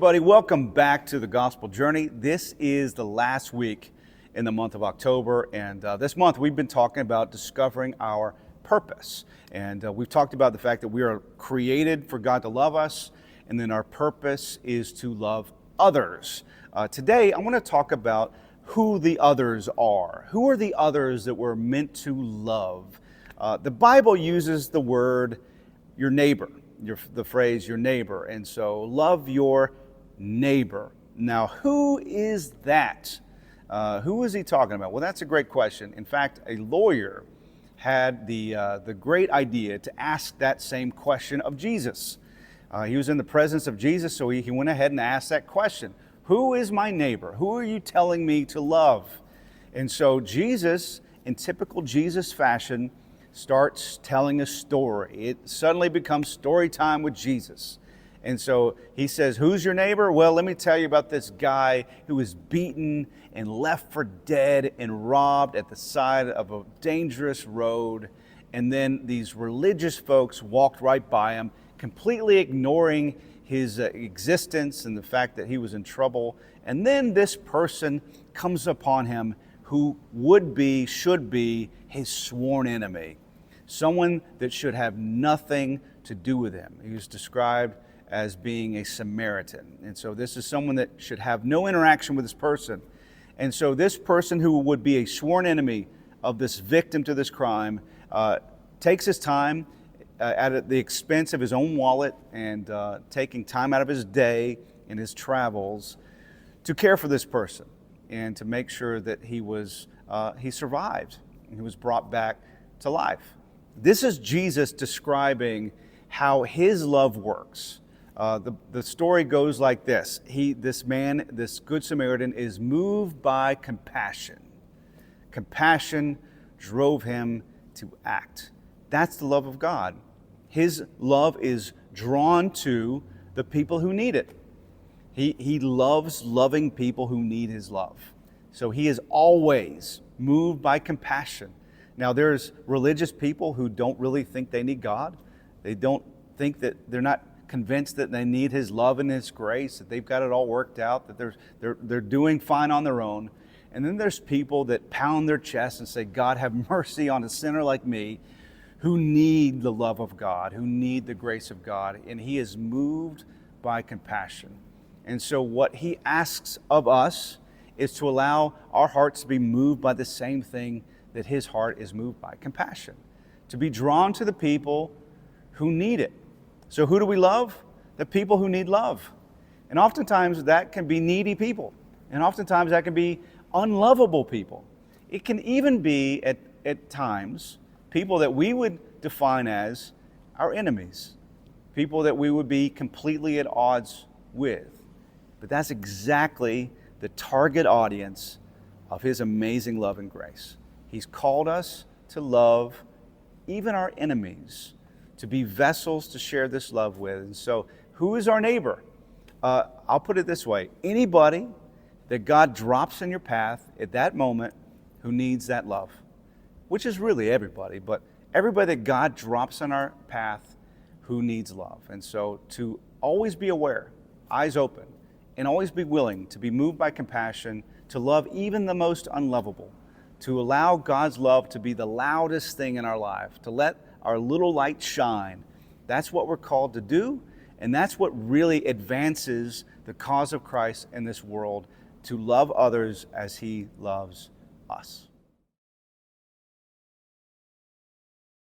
everybody. Welcome back to the Gospel Journey. This is the last week in the month of October, and this month we've been talking about discovering our purpose. And we've talked about the fact that we are created for God to love us, and then our purpose is to love others. Today I want to talk about who the others are. Who are the others that we're meant to love? The Bible uses the word your neighbor. The phrase your neighbor, and so love your neighbor. Now, who is that? Who is he talking about? Well, that's a great question. In fact, a lawyer had the great idea to ask that same question of Jesus. He was in the presence of Jesus, so he went ahead and asked that question. Who is my neighbor? Who are you telling me to love? And so Jesus, in typical Jesus fashion, starts telling a story. It suddenly becomes story time with Jesus. And so he says, who's your neighbor? Well, let me tell you about this guy who was beaten and left for dead and robbed at the side of a dangerous road. And then these religious folks walked right by him, completely ignoring his existence and the fact that he was in trouble. And then this person comes upon him who should be his sworn enemy. Someone that should have nothing to do with him. He was described as being a Samaritan. And so this is someone that should have no interaction with this person. And so this person who would be a sworn enemy of this victim to this crime takes his time at the expense of his own wallet and taking time out of his day and his travels to care for this person and to make sure that he survived and he was brought back to life. This is Jesus describing how his love works. The story goes like this. This man, this Good Samaritan, is moved by compassion. Compassion drove him to act. That's the love of God. His love is drawn to the people who need it. He loves loving people who need his love. So he is always moved by compassion. Now, there's religious people who don't really think they need God. They don't think that they're not convinced that they need his love and his grace, that they've got it all worked out, that they're doing fine on their own. And then there's people that pound their chest and say, God, have mercy on a sinner like me who need the love of God, who need the grace of God. And he is moved by compassion. And so what he asks of us is to allow our hearts to be moved by the same thing that his heart is moved by, compassion, to be drawn to the people who need it. So who do we love? The people who need love. And oftentimes that can be needy people. And oftentimes that can be unlovable people. It can even be at times people that we would define as our enemies, people that we would be completely at odds with. But that's exactly the target audience of his amazing love and grace. He's called us to love even our enemies, to be vessels to share this love with. And so, who is our neighbor? I'll put it this way. Anybody that God drops in your path at that moment who needs that love, which is really everybody, but everybody that God drops on our path who needs love. And so, to always be aware, eyes open, and always be willing to be moved by compassion, to love even the most unlovable, to allow God's love to be the loudest thing in our life, to let our little light shine. That's what we're called to do, and that's what really advances the cause of Christ in this world, to love others as he loves us.